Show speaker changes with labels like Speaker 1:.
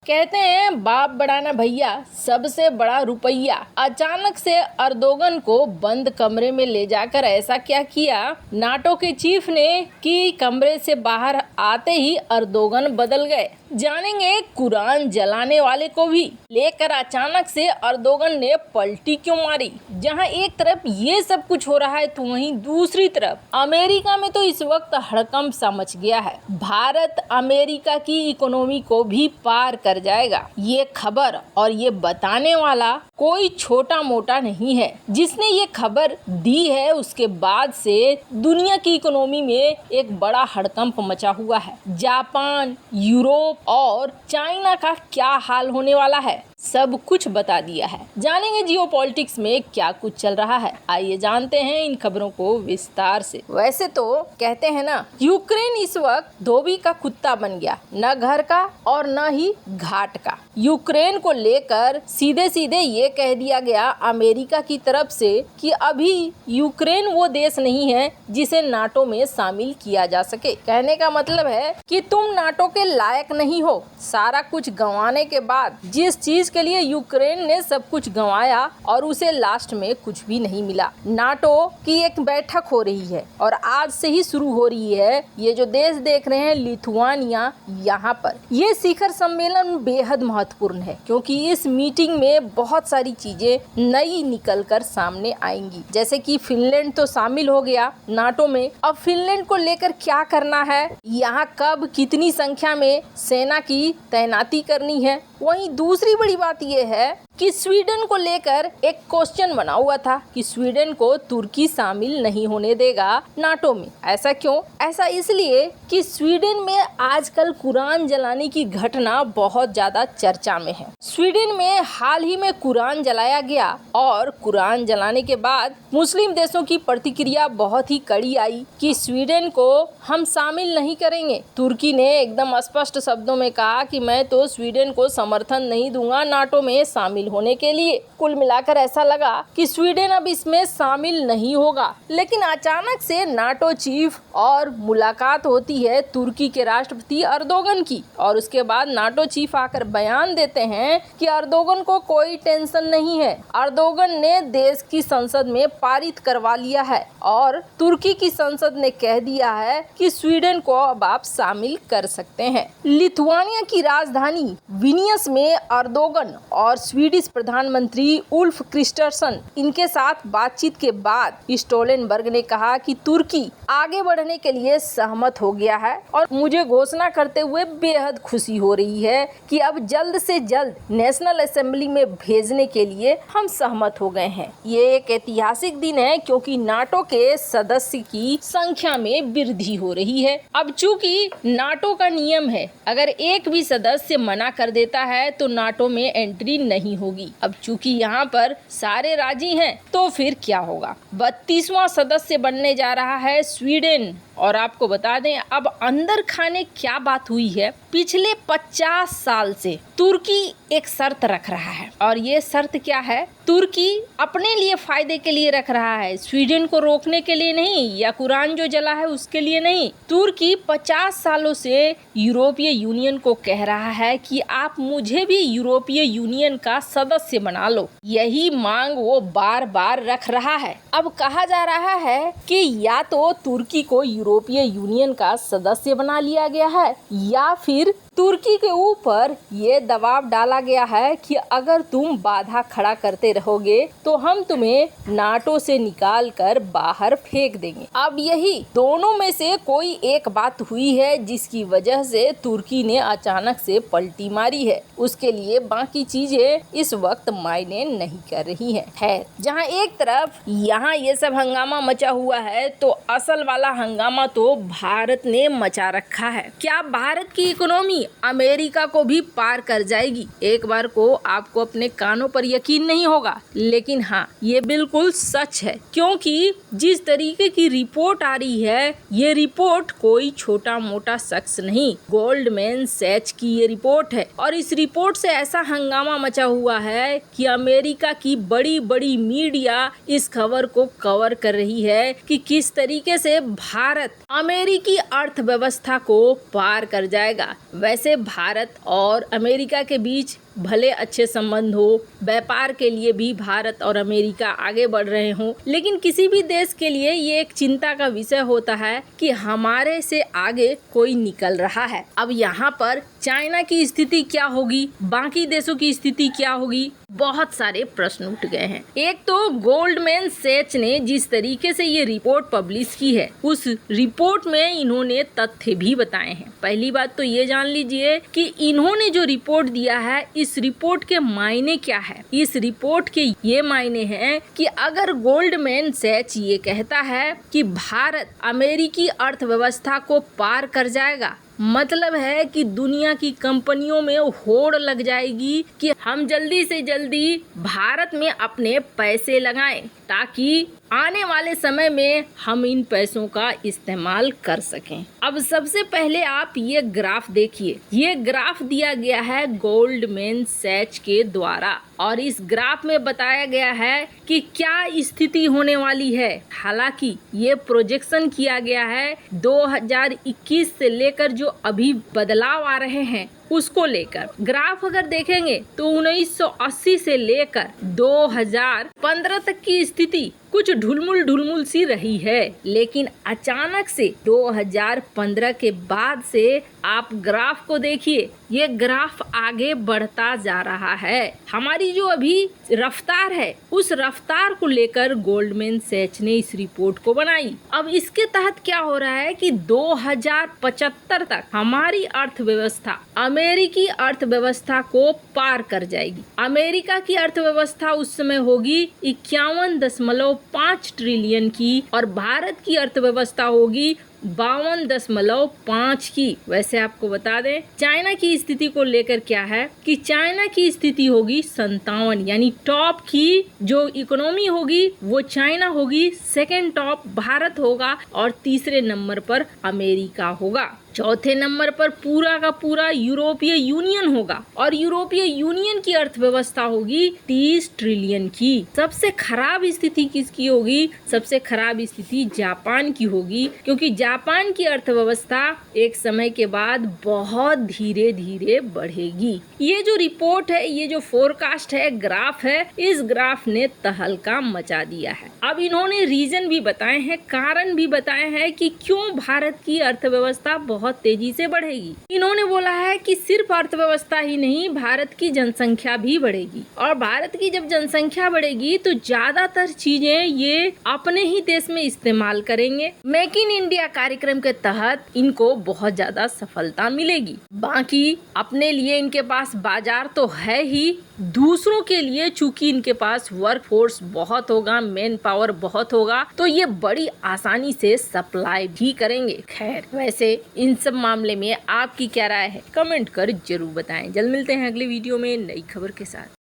Speaker 1: कहते हैं बाप बड़ा ना भैया, सबसे बड़ा रुपया। अचानक से अर्दोगन को बंद कमरे में ले जाकर ऐसा क्या किया नाटो के चीफ ने कि कमरे से बाहर आते ही अर्दोगन बदल गए। जानेंगे कुरान जलाने वाले को भी लेकर अचानक से अर्दोगन ने पलटी क्यों मारी। जहां एक तरफ ये सब कुछ हो रहा है तो वहीं दूसरी तरफ अमेरिका में तो इस वक्त हड़कंप सा मच गया है। भारत अमेरिका की इकोनॉमी को भी पार कर जाएगा। ये खबर और ये बताने वाला कोई छोटा मोटा नहीं है। जिसने ये खबर दी है उसके बाद से दुनिया की इकोनॉमी में एक बड़ा हड़कंप मचा हुआ है। जापान, यूरोप और चाइना का क्या हाल होने वाला है सब कुछ बता दिया है। जानेंगे जियोपॉलिटिक्स में क्या कुछ चल रहा है। आइए जानते हैं इन खबरों को विस्तार से। वैसे तो कहते हैं ना, यूक्रेन इस वक्त धोबी का कुत्ता बन गया, न घर का और न ही घाट का। यूक्रेन को लेकर सीधे सीधे ये कह दिया गया अमेरिका की तरफ से कि अभी यूक्रेन वो देश नहीं है जिसे नाटो में शामिल किया जा सके। कहने का मतलब है कि तुम नाटो के लायक नहीं हो। सारा कुछ गंवाने के बाद जिस चीज के लिए यूक्रेन ने सब कुछ गंवाया और उसे लास्ट में कुछ भी नहीं मिला। नाटो की एक बैठक हो रही है और आज से ही शुरू हो रही है। ये जो देश देख रहे हैं लिथुआनिया, यहाँ पर ये शिखर सम्मेलन बेहद महत्वपूर्ण है क्योंकि इस मीटिंग में बहुत सारी चीजें नई निकल कर सामने आएंगी। जैसे कि फिनलैंड तो शामिल हो गया नाटो में। अब फिनलैंड को लेकर क्या करना है, यहाँ कब कितनी संख्या में सेना की तैनाती करनी है। वहीं दूसरी बड़ी बात यह है कि स्वीडन को लेकर एक क्वेश्चन बना हुआ था कि स्वीडन को तुर्की शामिल नहीं होने देगा नाटो में। ऐसा क्यों? ऐसा इसलिए कि स्वीडन में आजकल कुरान जलाने की घटना बहुत ज्यादा चर्चा में है। स्वीडन में हाल ही में कुरान जलाया गया और कुरान जलाने के बाद मुस्लिम देशों की प्रतिक्रिया बहुत ही कड़ी आई कि स्वीडन को हम शामिल नहीं करेंगे। तुर्की ने एकदम स्पष्ट शब्दों में कहा कि मैं तो स्वीडन को समर्थन नहीं दूंगा नाटो में शामिल होने के लिए। कुल मिलाकर ऐसा लगा कि स्वीडन अब इसमें शामिल नहीं होगा। लेकिन अचानक से नाटो चीफ और मुलाकात होती है तुर्की के राष्ट्रपति अर्दोगन की और उसके बाद नाटो चीफ आकर बयान देते हैं कि अर्दोगन को कोई टेंशन नहीं है। अर्दोगन ने देश की संसद में पारित करवा लिया है और तुर्की की संसद ने कह दिया है कि स्वीडन को अब आप शामिल कर सकते हैं। लिथुआनिया की राजधानी विनियस में अर्दोगन और स्वीडिश प्रधानमंत्री उल्फ क्रिस्टरसन इनके साथ बातचीत के बाद स्टोलनबर्ग ने कहा कि तुर्की आगे बढ़ने के लिए सहमत हो गया है और मुझे घोषणा करते हुए बेहद खुशी हो रही है कि अब जल्द से जल्द नेशनल असेंबली में भेजने के लिए हम सहमत हो गए हैं। ये एक ऐतिहासिक दिन है क्योंकि नाटो के सदस्य की संख्या में वृद्धि हो रही है। अब चूंकि नाटो का नियम है, अगर एक भी सदस्य मना कर देता है तो नाटो में एंट्री नहीं होगी। अब चूंकि यहाँ पर सारे राजी हैं तो फिर क्या होगा। 32वां सदस्य बनने जा रहा है स्वीडन। और आपको बता दें अब अंदर खाने क्या बात हुई है। पिछले 50 साल से तुर्की एक शर्त रख रहा है और ये शर्त क्या है, तुर्की अपने लिए फायदे के लिए रख रहा है, स्वीडन को रोकने के लिए नहीं या कुरान जो जला है उसके लिए नहीं। तुर्की 50 सालों से यूरोपीय यूनियन को कह रहा है कि आप मुझे भी यूरोपीय यूनियन का सदस्य बना लो। यही मांग वो बार बार रख रहा है। अब कहा जा रहा है कि या तो तुर्की को यूरोपीय यूनियन का सदस्य बना लिया गया है या फिर तुर्की के ऊपर ये दबाव डाला गया है कि अगर तुम बाधा खड़ा करते रहोगे तो हम तुम्हें नाटो से निकाल कर बाहर फेंक देंगे। अब यही दोनों में से कोई एक बात हुई है जिसकी वजह से तुर्की ने अचानक से पलटी मारी है। उसके लिए बाकी चीजें इस वक्त मायने नहीं कर रही हैं। जहां एक तरफ यहाँ ये सब हंगामा मचा हुआ है तो असल वाला हंगामा तो भारत ने मचा रखा है। क्या भारत की इकोनॉमी अमेरिका को भी पार कर जाएगी? एक बार को आपको अपने कानों पर यकीन नहीं होगा, लेकिन हाँ ये बिल्कुल सच है क्योंकि जिस तरीके की रिपोर्ट आ रही है ये रिपोर्ट कोई छोटा मोटा शख्स नहीं, गोल्डमैन सैच की ये रिपोर्ट है। और इस रिपोर्ट से ऐसा हंगामा मचा हुआ है कि अमेरिका की बड़ी बड़ी मीडिया इस खबर को कवर कर रही है कि किस तरीके से भारत अमेरिकी अर्थव्यवस्था को पार कर जाएगा। वैसे भारत और अमेरिका के बीच भले अच्छे संबंध हो, व्यापार के लिए भी भारत और अमेरिका आगे बढ़ रहे हों, लेकिन किसी भी देश के लिए ये एक चिंता का विषय होता है कि हमारे से आगे कोई निकल रहा है। अब यहाँ पर चाइना की स्थिति क्या होगी, बाकी देशों की स्थिति क्या होगी, बहुत सारे प्रश्न उठ गए हैं। एक तो गोल्डमैन सैच ने जिस तरीके से ये रिपोर्ट पब्लिश की है, उस रिपोर्ट में इन्होंने तथ्य भी बताए हैं। पहली बात तो ये जान लीजिए कि इन्होंने जो रिपोर्ट दिया है, इस रिपोर्ट के मायने क्या है। इस रिपोर्ट के ये मायने हैं कि अगर गोल्डमैन सैच ये कहता है कि भारत अमेरिकी अर्थव्यवस्था को पार कर जाएगा, मतलब है कि दुनिया की कंपनियों में होड़ लग जाएगी कि हम जल्दी से जल्दी भारत में अपने पैसे लगाएं ताकि आने वाले समय में हम इन पैसों का इस्तेमाल कर सकें। अब सबसे पहले आप ये ग्राफ देखिए। ये ग्राफ दिया गया है गोल्डमैन सैच के द्वारा और इस ग्राफ में बताया गया है कि क्या स्थिति होने वाली है। हालांकि ये प्रोजेक्शन किया गया है 2021 से लेकर जो अभी बदलाव आ रहे हैं उसको लेकर। ग्राफ अगर देखेंगे तो 1980 से लेकर 2015 तक की स्थिति कुछ ढुलमुल सी रही है, लेकिन अचानक से 2015 के बाद से आप ग्राफ को देखिए, ये ग्राफ आगे बढ़ता जा रहा है। हमारी जो अभी रफ्तार है, उस रफ्तार को लेकर गोल्डमैन सैच ने इस रिपोर्ट को बनाई। अब इसके तहत क्या हो रहा है कि 2075 तक हमारी अर्थव्यवस्था अमेरिकी अर्थव्यवस्था को पार कर जाएगी। अमेरिका की अर्थव्यवस्था उस समय होगी 51.5 ट्रिलियन की और भारत की अर्थव्यवस्था होगी 52.5 की। वैसे आपको बता दें चाइना की स्थिति को लेकर क्या है कि चाइना की स्थिति होगी 57, यानी टॉप की जो इकोनॉमी होगी वो चाइना होगी, सेकेंड टॉप भारत होगा और तीसरे नंबर पर अमेरिका होगा। चौथे नंबर पर पूरा का पूरा यूरोपीय यूनियन होगा और यूरोपीय यूनियन की अर्थव्यवस्था होगी 30 ट्रिलियन की। सबसे खराब स्थिति किसकी होगी? सबसे खराब स्थिति जापान की होगी, क्योंकि जापान की अर्थव्यवस्था एक समय के बाद बहुत धीरे धीरे बढ़ेगी। ये जो रिपोर्ट है, ये जो फोरकास्ट है, ग्राफ है, इस ग्राफ ने तहलका मचा दिया है। अब इन्होंने रीजन भी बताए हैं, कारण भी बताए हैं कि क्यों भारत की अर्थव्यवस्था बहुत तेजी से बढ़ेगी। इन्होंने बोला है कि सिर्फ अर्थव्यवस्था ही नहीं, भारत की जनसंख्या भी बढ़ेगी और भारत की जब जनसंख्या बढ़ेगी तो ज्यादातर चीजें ये अपने ही देश में इस्तेमाल करेंगे। मेक इन इंडिया कार्यक्रम के तहत इनको बहुत ज्यादा सफलता मिलेगी। बाकी अपने लिए इनके पास बाजार तो है ही, दूसरों के लिए चूंकि इनके पास वर्क फोर्स बहुत होगा, मैन पावर बहुत होगा, तो ये बड़ी आसानी से सप्लाई भी करेंगे। खैर, वैसे इन सब मामले में आपकी क्या राय है, कमेंट कर जरूर बताएं। जल्द मिलते हैं अगले वीडियो में नई खबर के साथ।